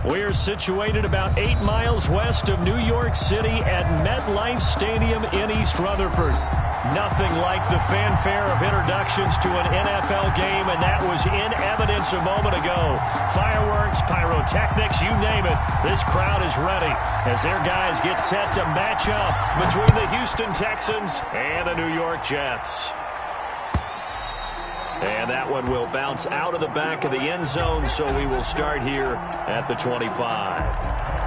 We're situated about 8 miles west of New York City at MetLife Stadium in East Rutherford. Nothing like the fanfare of introductions to an NFL game, and that was in evidence a moment ago. Fireworks, pyrotechnics, you name it. This crowd is ready as their guys get set to match up between the Houston Texans and the New York Jets. And that one will bounce out of the back of the end zone, so we will start here at the 25.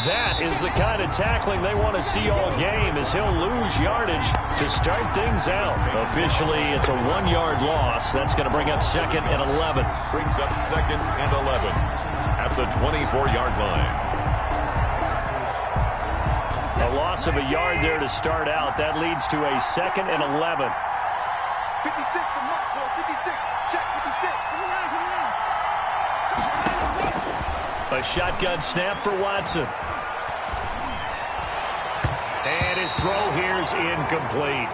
That is the kind of tackling they want to see all game, as he'll lose yardage to start things out. Officially, it's a 1-yard loss. That's going to bring up 2nd and 11. Brings up 2nd and 11 at the 24-yard line. A loss of a yard there to start out. That leads to a 2nd and 11. 56, the mark, 56. Check 56. A shotgun snap for Watson. And his throw here's incomplete.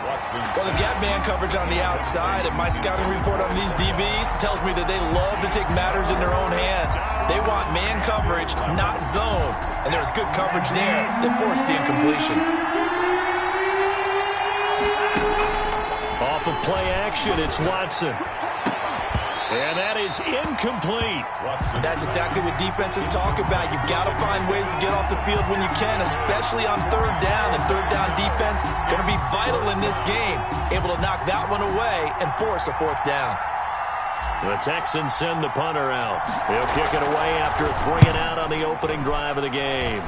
Well, they've got man coverage on the outside, and my scouting report on these DBs tells me that they love to take matters in their own hands. They want man coverage, not zone. And there was good coverage there that forced the incompletion. Off of play action, it's Watson. And that is incomplete. That's exactly what defenses talk about. You've got to find ways to get off the field when you can, especially on 3rd down. And 3rd down defense going to be vital in this game. Able to knock that one away and force a 4th down. The Texans send the punter out. He'll kick it away after 3 and out on the opening drive of the game.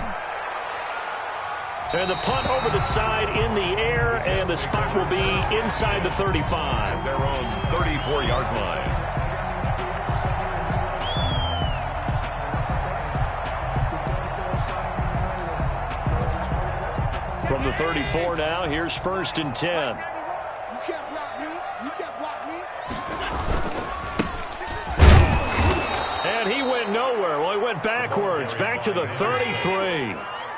And the punt over the side in the air, and the spot will be inside the 35. Their own 34-yard line. From the 34 now, here's 1st and 10. You can't block me. You can't block me. And he went nowhere. Well, he went backwards, back to the 33.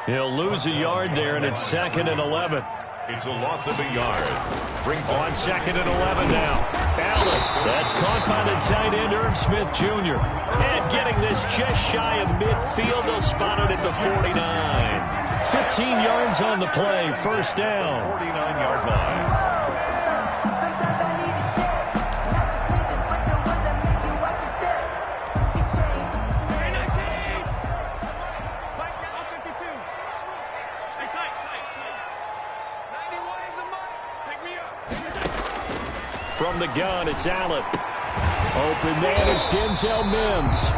He'll lose a yard there, and it's 2nd and 11. It's a loss of a yard. Brings on 2nd and 11 now. Allen, that's caught by the tight end, Irv Smith Jr. And getting this just shy of midfield, they'll spot it at the 49. 15 yards on the play, 1st down. 49-yard line. From the gun, it's Allen. Open man is Denzel Mims.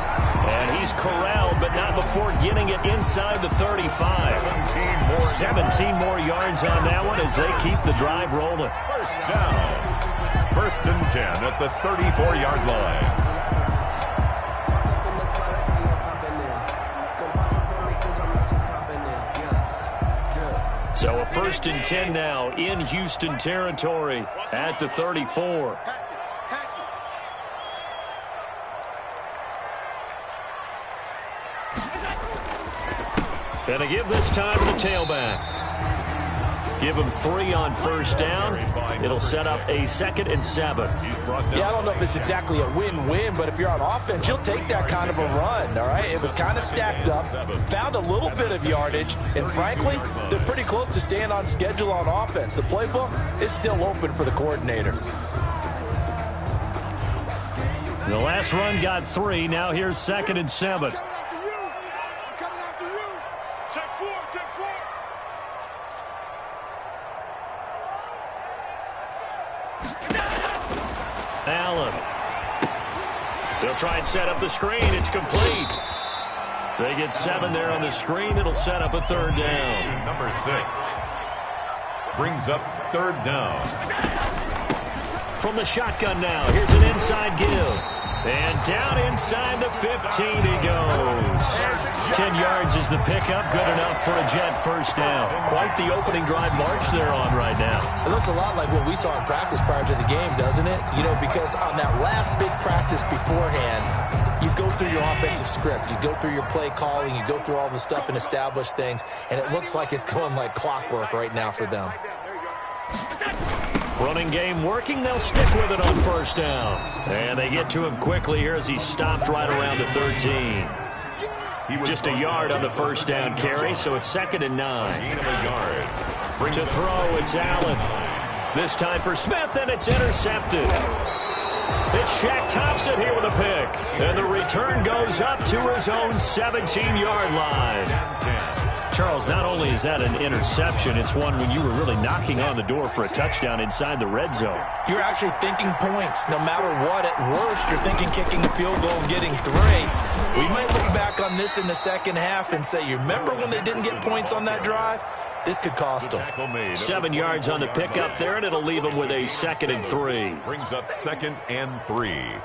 And he's corralled, but not before getting it inside the 35. 17 more yards on that one as they keep the drive rolling. 1st down. 1st and 10 at the 34-yard line. So a 1st and 10 now in Houston territory at the 34. Gonna give this time to the tailback. Give him 3 on 1st down. It'll set up a 2nd and 7. Yeah, I don't know if it's exactly a win-win, but if you're on offense, you'll take that kind of a run, all right? It was kind of stacked up, found a little bit of yardage, and frankly, they're pretty close to staying on schedule on offense. The playbook is still open for the coordinator. The last run got 3. Now here's 2nd and 7. Allen. They'll try and set up the screen. It's complete. They get 7 there on the screen. It'll set up a 3rd down. Number 6 brings up 3rd down. From the shotgun now. Here's an inside give. And down inside the 15 he goes. 10 yards is the pickup, good enough for a Jet first down. Quite the opening drive march they're on right now. It looks a lot like what we saw in practice prior to the game, doesn't it? You know, because on that last big practice beforehand, you go through your offensive script, you go through your play calling, you go through all the stuff and establish things, and it looks like it's going like clockwork right now for them. Running game working, they'll stick with it on first down. And they get to him quickly here as he stopped right around the 13. Just a yard on the first down carry, so it's 2nd and 9. To throw, it's Allen. This time for Smith, and it's intercepted. It's Shaq Thompson here with a pick. And the return goes up to his own 17-yard line. Charles, not only is that an interception, it's one when you were really knocking on the door for a touchdown inside the red zone. You're actually thinking points. No matter what, at worst, you're thinking kicking a field goal and getting 3. We might look back on this in the second half and say, you remember when they didn't get points on that drive? This could cost them. 7 yards on the pickup there, and it'll leave them with a 2nd and 3. Brings up 2nd and 3.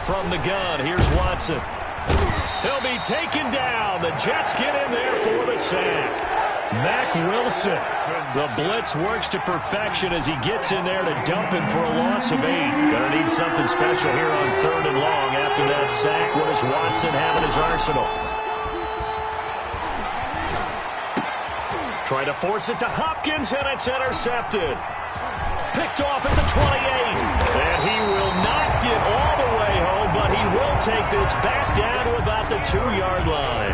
From the gun, here's Watson. He'll be taken down. The Jets get in there for the sack. Mack Wilson. The blitz works to perfection as he gets in there to dump him for a loss of 8. Gonna need something special here on 3rd and long after that sack. What does Watson have in his arsenal? Trying to force it to Hopkins, and it's intercepted. Picked off at the 28. And he will not get all the way home, but he will take this back down to about the 2-yard line.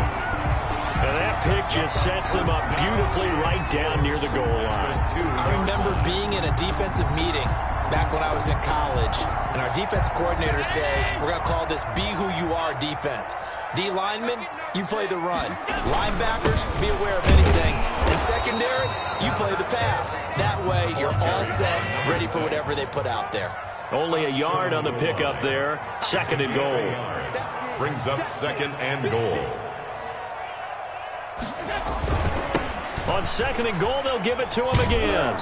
And that pick just sets him up beautifully right down near the goal line. I remember being in a defensive meeting back when I was in college, and our defense coordinator says, we're going to call this Be Who You Are defense. D linemen, you play the run. Linebackers, be aware of anything. And secondary, you play the pass. That way, you're all set, ready for whatever they put out there. Only a yard on the pickup there. 2nd and goal. Brings up 2nd and goal. On 2nd and goal, they'll give it to him again.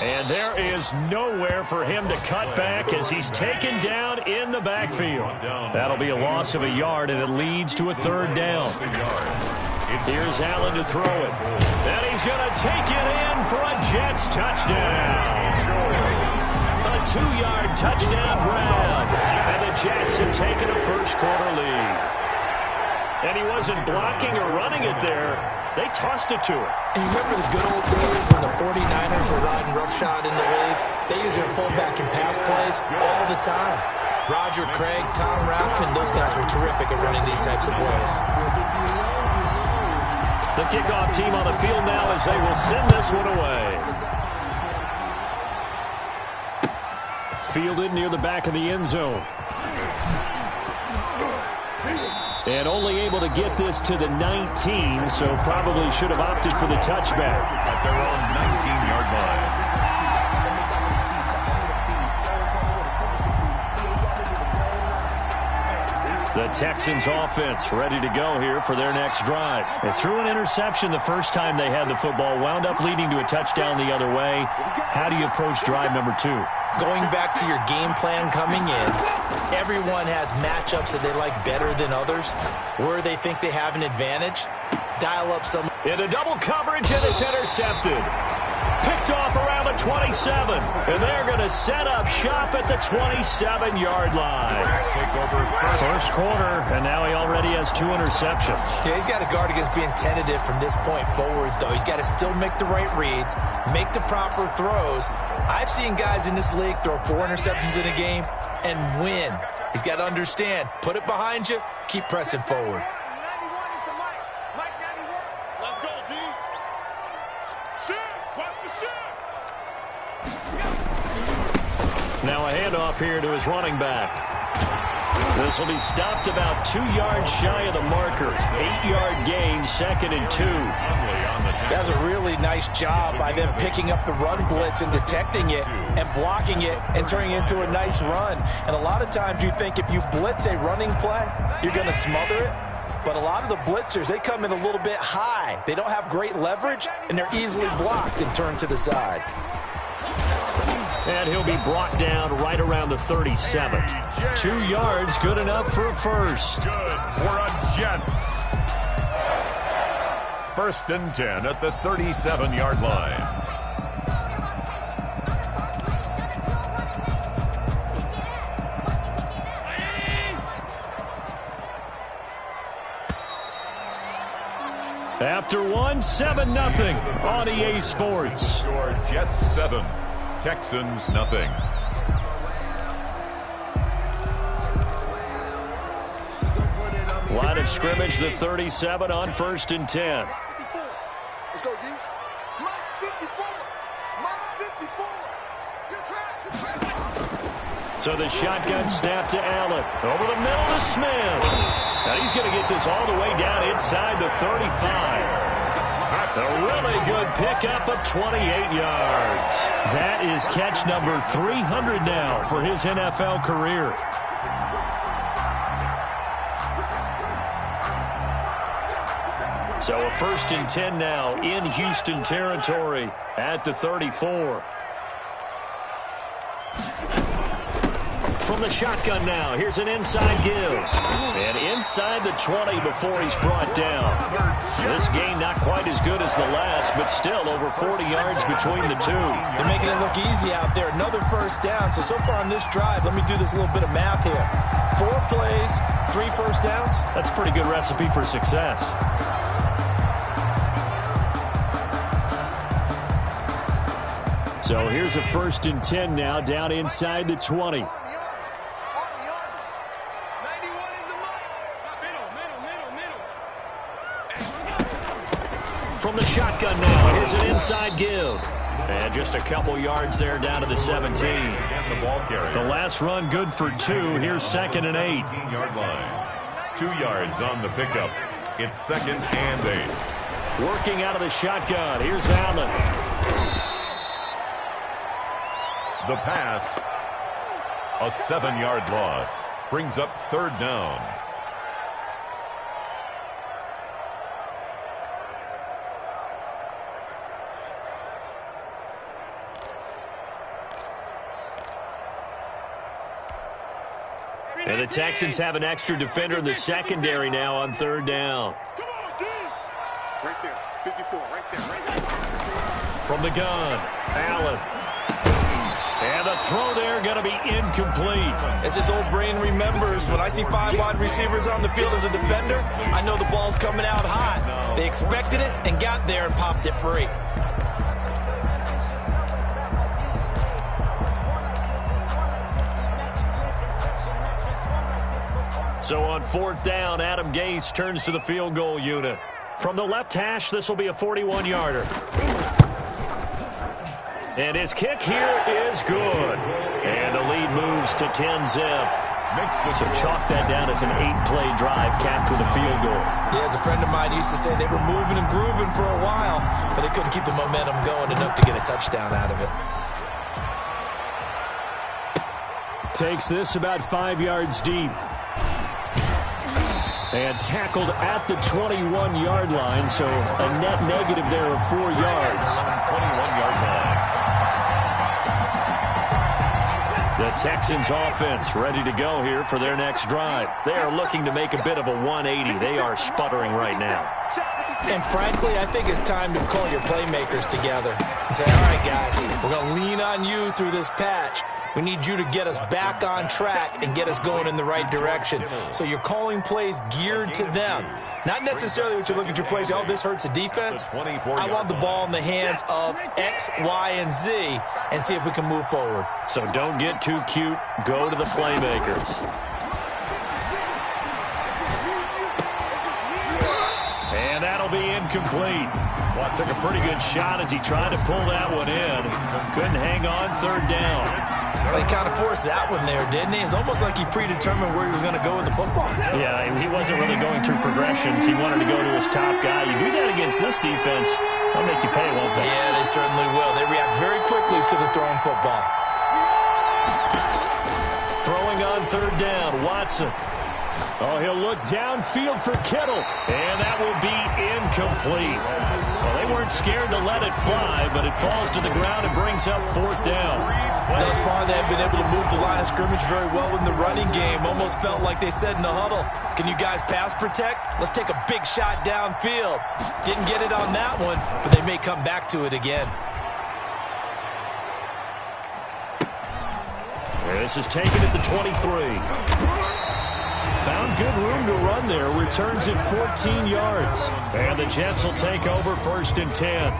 And there is nowhere for him to cut back as he's taken down in the backfield. That'll be a loss of a yard, and it leads to a 3rd down. Here's Allen to throw it. And he's going to take it in for a Jets touchdown. A 2-yard touchdown grab. And the Jets have taken a first-quarter lead. And he wasn't blocking or running it there. They tossed it to him. And you remember the good old days when the 49ers were riding roughshod in the league? They used their fullback in pass plays all the time. Roger Craig, Tom Rathman, those guys were terrific at running these types of plays. The kickoff team on the field now as they will send this one away. Fielded near the back of the end zone. And only able to get this to the 19, so probably should have opted for the touchback. At their own 19-yard line. The Texans offense ready to go here for their next drive. They threw an interception the first time they had the football, wound up leading to a touchdown the other way. How do you approach drive number 2? Going back to your game plan coming in, everyone has matchups that they like better than others. Where they think they have an advantage, dial up some. Into double coverage, and it's intercepted. Picked off around the 27, and they're going to set up shop at the 27-yard line. First quarter, and now he already has 2 interceptions. Yeah, he's got to guard against being tentative from this point forward, though. He's got to still make the right reads, make the proper throws. I've seen guys in this league throw 4 interceptions in a game and win. He's got to understand, put it behind you, keep pressing forward. Now a handoff here to his running back. This will be stopped about 2 yards shy of the marker. 8-yard gain, 2nd and 2. That's a really nice job by them picking up the run blitz and detecting it and blocking it and turning it into a nice run. And a lot of times you think if you blitz a running play, you're going to smother it. But a lot of the blitzers, they come in a little bit high. They don't have great leverage, and they're easily blocked and turned to the side. And he'll be brought down right around the 37. 2 yards, good enough for a first. Good for a Jets. First and 10 at the 37-yard line. After one, 7-0 on EA Sports. Your Jets 7, Texans nothing. Line of scrimmage, the 37 on first and 10. Let's go, D. Mike 54. Mike 54. Good track. So the shotgun snap to Allen. Over the middle to Smith. Now he's going to get this all the way down inside the 35. A really good pickup of 28 yards. That is catch number 300 now for his NFL career. So a first and 10 now in Houston territory at the 34. From the shotgun now, here's an inside give. And inside the 20 before he's brought down. This game not quite as good as the last, but still over 40 yards between the two. They're making it look easy out there. Another first down. So far on this drive, let me do this little bit of math here. 4 plays, 3 first downs. That's a pretty good recipe for success. So here's a first and 10 now down inside the 20. From the shotgun now, here's an inside give. And just a couple yards there down to the 17. The last run good for 2. Here's second and 8. 18-yard line. 2 yards on the pickup. It's second and 8. Working out of the shotgun. Here's Allen. The pass, a 7-yard loss, brings up third down. And the Texans have an extra defender in the secondary now on third down. Come on, D. Right there, 54, right there. From the gun, Allen. And the throw there going to be incomplete. As his old brain remembers, when I see 5 wide receivers on the field as a defender, I know the ball's coming out hot. They expected it and got there and popped it free. So on fourth down, Adam Gase turns to the field goal unit. From the left hash, this will be a 41-yarder. And his kick here is good. And the lead moves to 10-zip. So chalk that down as an 8-play drive capped with a field goal. Yeah, as a friend of mine used to say, they were moving and grooving for a while, but they couldn't keep the momentum going enough to get a touchdown out of it. Takes this about 5 yards deep. And tackled at the 21-yard line, so a net negative there of 4 yards. 21-yard line. The Texans offense ready to go here for their next drive. They are looking to make a bit of a 180. They are sputtering right now. And frankly, I think it's time to call your playmakers together and say, all right, guys, we're going to lean on you through this patch. We need you to get us back on track and get us going in the right direction. So you're calling plays geared to them. Not necessarily that you look at your plays, oh, this hurts the defense. I want the ball in the hands of X, Y, and Z and see if we can move forward. So don't get too cute. Go to the playmakers. And that'll be incomplete. Well, took a pretty good shot as he tried to pull that one in. Couldn't hang on third down. Well, he kind of forced that one there, didn't he? It's almost like he predetermined where he was going to go with the football. Yeah, he wasn't really going through progressions. He wanted to go to his top guy. You do that against this defense, They'll make you pay, won't they? Yeah, they certainly will. They react very quickly to the thrown football. Throwing on third down, Watson. Oh, he'll look downfield for Kittle, and that will be incomplete. Well, they weren't scared to let it fly, but it falls to the ground and brings up fourth down. Thus far, they have been able to move the line of scrimmage very well in the running game. Almost felt like they said in the huddle, can you guys pass protect? Let's take a big shot downfield. Didn't get it on that one, but they may come back to it again. This is taken at the 23. Found good room to run there. Returns it 14 yards. And the Jets will take over 1st and 10.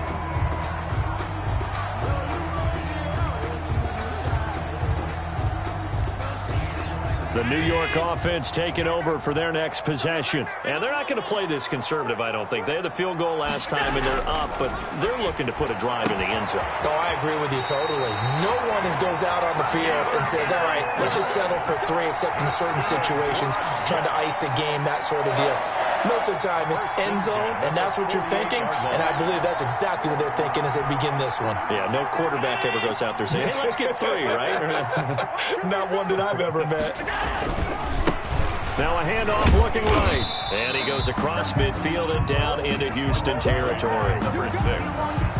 The New York offense taking over for their next possession. And they're not going to play this conservative, I don't think. They had the field goal last time, and they're up, but they're looking to put a drive in the end zone. Oh, I agree with you totally. No one goes out on the field and says, all right, let's just settle for 3, except in certain situations, trying to ice a game, that sort of deal. Most of the time, it's end zone, and that's what you're thinking, and I believe that's exactly what they're thinking as they begin this one. Yeah, no quarterback ever goes out there saying, hey, let's get 3, right? Not one that I've ever met. Now a handoff looking right. And he goes across midfield and down into Houston territory. Number 6.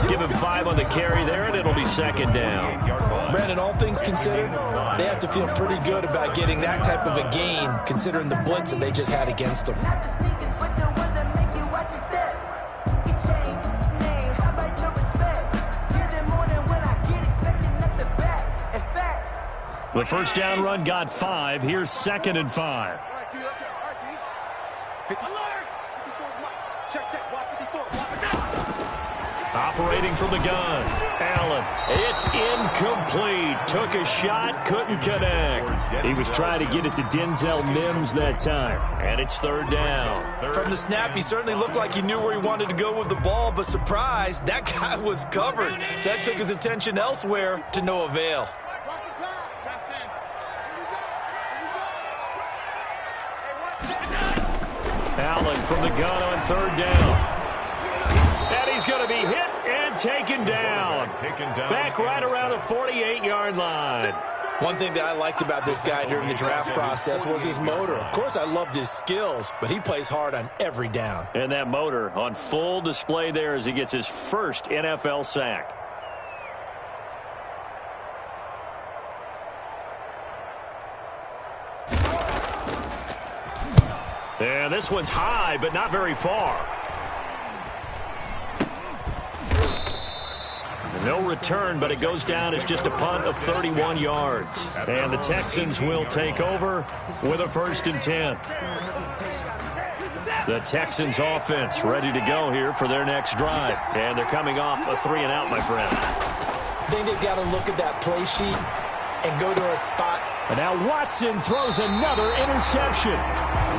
Give him 5 on the carry there, and it'll be 2nd down. Brandon, all things considered, they have to feel pretty good about getting that type of a gain, considering the blitz that they just had against them. The first down run got 5. Here's 2nd and 5. Operating from the gun. Allen. It's incomplete. Took a shot, couldn't connect. He was trying to get it to Denzel Mims that time. And it's 3rd down. From the snap, he certainly looked like he knew where he wanted to go with the ball, but surprise, that guy was covered. So that took his attention elsewhere to no avail. Allen from the gun on 3rd down. And he's going to be hit and taken down. Back right around the 48-yard line. One thing that I liked about this guy during the draft process was his motor. Of course, I loved his skills, but he plays hard on every down. And that motor on full display there as he gets his first NFL sack. And this one's high, but not very far. No return, but it goes down as just a punt of 31 yards. And the Texans will take over with a 1st and 10. The Texans offense ready to go here for their next drive. And they're coming off a 3-and-out, my friend. I think they've got to look at that play sheet and go to a spot. And now Watson throws another interception.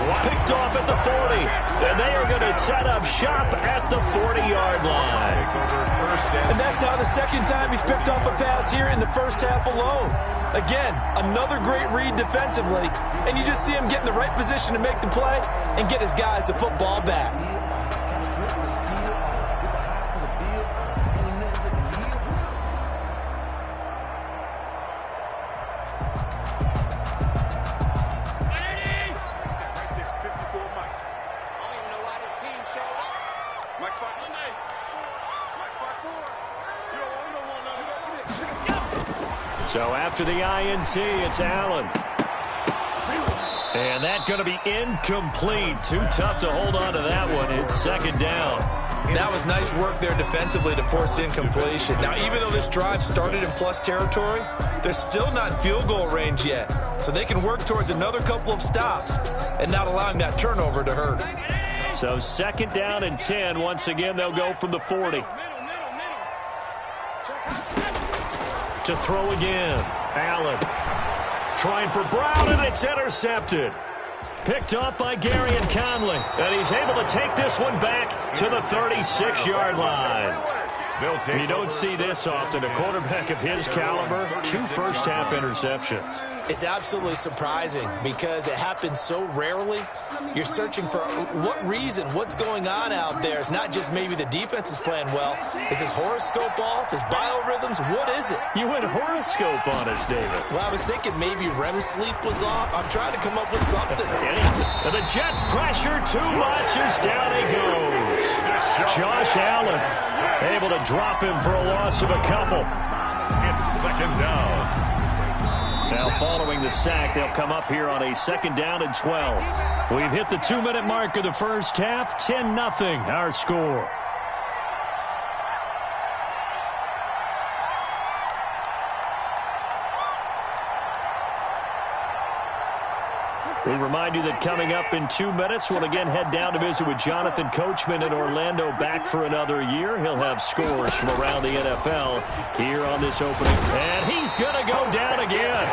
Picked off at the 40. And they are going to set up shop at the 40-yard line. And that's now the 2nd time he's picked off a pass here in the first half alone. Again, another great read defensively. And you just see him get in the right position to make the play and get his guys the football back. So after the INT, it's Allen. And that's going to be incomplete. Too tough to hold on to that one. It's 2nd down. That was nice work there defensively to force incompletion. Now, even though this drive started in plus territory, they're still not in field goal range yet. So they can work towards another couple of stops and not allowing that turnover to hurt. So 2nd down and 10. Once again, they'll go from the 40. To throw again. Allen trying for Brown, and it's intercepted. Picked up by Gary and Conley. And he's able to take this one back to the 36-yard line. You don't see this often. A quarterback of his caliber, 2 first-half interceptions. It's absolutely surprising because it happens so rarely. You're searching for what reason, what's going on out there. It's not just maybe the defense is playing well. Is his horoscope off? His biorhythms? What is it? You went horoscope on us, David. Well, I was thinking maybe REM sleep was off. I'm trying to come up with something. The Jets pressure too much as down he goes. Josh Allen able to drop him for a loss of a couple. It's second down. Now following the sack, they'll come up here on a 2nd down and 12. We've hit the 2-minute mark of the first half. 10-0 our score. We remind you that coming up in 2 minutes, we'll again head down to visit with Jonathan Coachman in Orlando, back for another year. He'll have scores from around the NFL here on this opening. And he's going to go down again.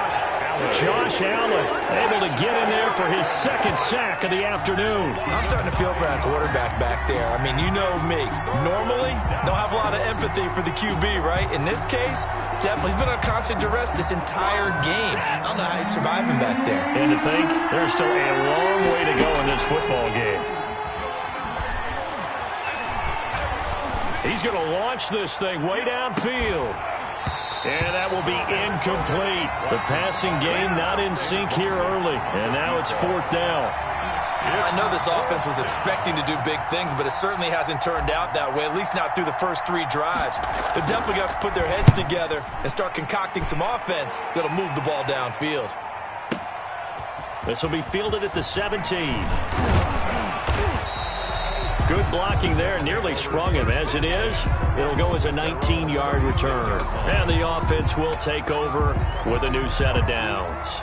Josh Allen able to get in there for his 2nd sack of the afternoon. I'm starting to feel for that quarterback back there. I mean, you know me. Normally, don't have a lot of empathy for the QB, right? In this case, definitely. He's been on constant duress this entire game. I don't know how he's surviving back there. And to think, there's still a long way to go in this football game. He's going to launch this thing way downfield. And that will be incomplete. The passing game not in sync here early. And now it's 4th down. I know this offense was expecting to do big things, but it certainly hasn't turned out that way, at least not through the first 3 drives. They're definitely going to put their heads together and start concocting some offense that'll move the ball downfield. This will be fielded at the 17. Good blocking there, nearly sprung him. As it is, it'll go as a 19-yard return. And the offense will take over with a new set of downs.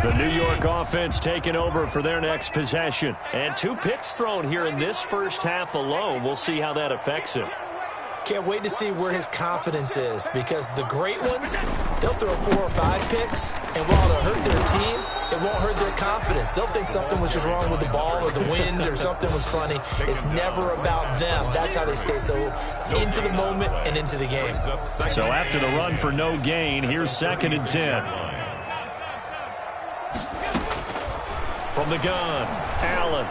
The New York offense taking over for their next possession. And 2 picks thrown here in this first half alone. We'll see how that affects him. Can't wait to see where his confidence is, because the great ones, they'll throw 4 or 5 picks, and while it'll hurt their team, it won't hurt their confidence. They'll think something was just wrong with the ball or the wind or something was funny. It's never about them. That's how they stay so into the moment and into the game. So after the run for no gain, here's 2nd and 10. From the gun, Allen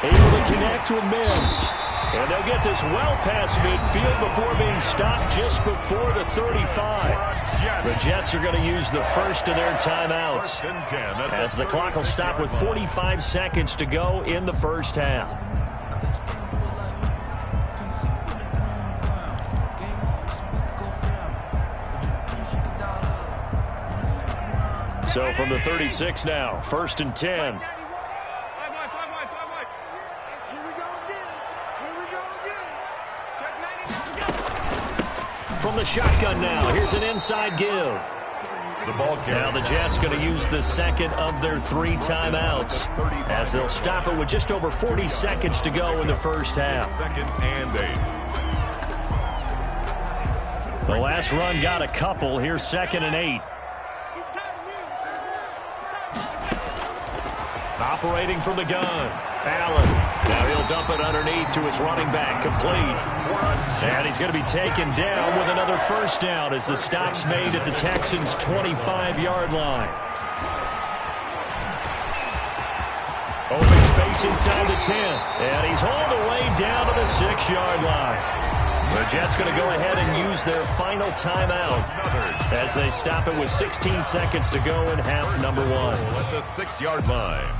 able to connect with Mims. And they'll get this well past midfield before being stopped just before the 35. The Jets are going to use the first of their timeouts, as the clock will stop with 45 seconds to go in the first half. So from the 36 now, 1st and 10. From the shotgun now, here's an inside give. Now the Jets going to use the 2nd of their 3 timeouts, as they'll stop it with just over 40 seconds to go in the first half. 2nd and 8. The last run got a couple. Here's 2nd and 8. Operating from the gun, Allen. Now he'll dump it underneath to his running back, complete. And he's going to be taken down with another first down as the stop's made at the Texans' 25-yard line. Open space inside the 10. And he's all the way down to the 6-yard line. The Jets going to go ahead and use their final timeout as they stop it with 16 seconds to go in half number 1. At the 6-yard line.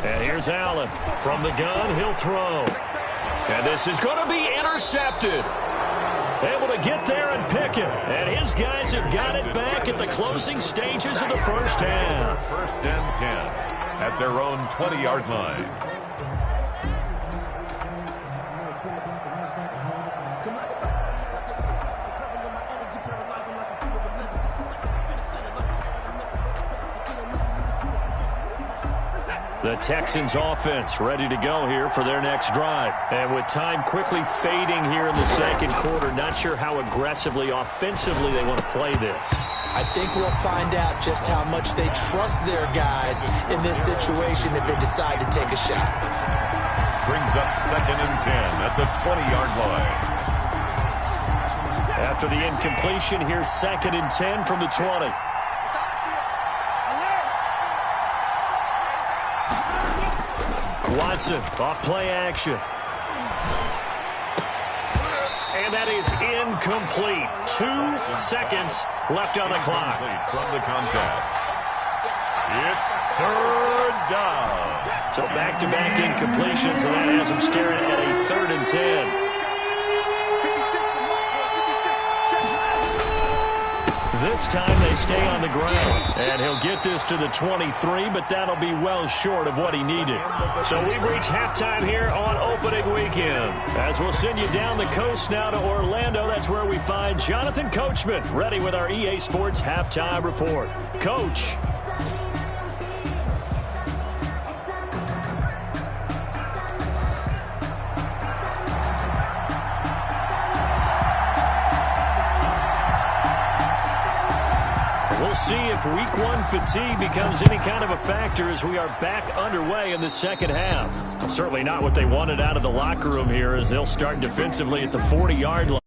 And here's Allen. From the gun, he'll throw. And this is going to be intercepted. Able to get there and pick it. And his guys have got it back at the closing stages of the first half. 1st and 10 at their own 20-yard line. The Texans offense ready to go here for their next drive. And with time quickly fading here in the second quarter, not sure how aggressively, offensively they want to play this. I think we'll find out just how much they trust their guys in this situation if they decide to take a shot. Brings up 2nd and 10 at the 20-yard line. After the incompletion, here's 2nd and 10 from the 20. Watson off play action. And that is incomplete. 2 seconds left on the clock. From the contact. It's 3rd down. So back-to-back incompletions, and that has them staring at a 3rd and 10. This time they stay on the ground. And he'll get this to the 23, but that'll be well short of what he needed. So we've reached halftime here on opening weekend. As we'll send you down the coast now to Orlando, that's where we find Jonathan Coachman, ready with our EA Sports halftime report. Coach. We'll see if week 1 fatigue becomes any kind of a factor as we are back underway in the second half. Certainly not what they wanted out of the locker room here as they'll start defensively at the 40-yard line.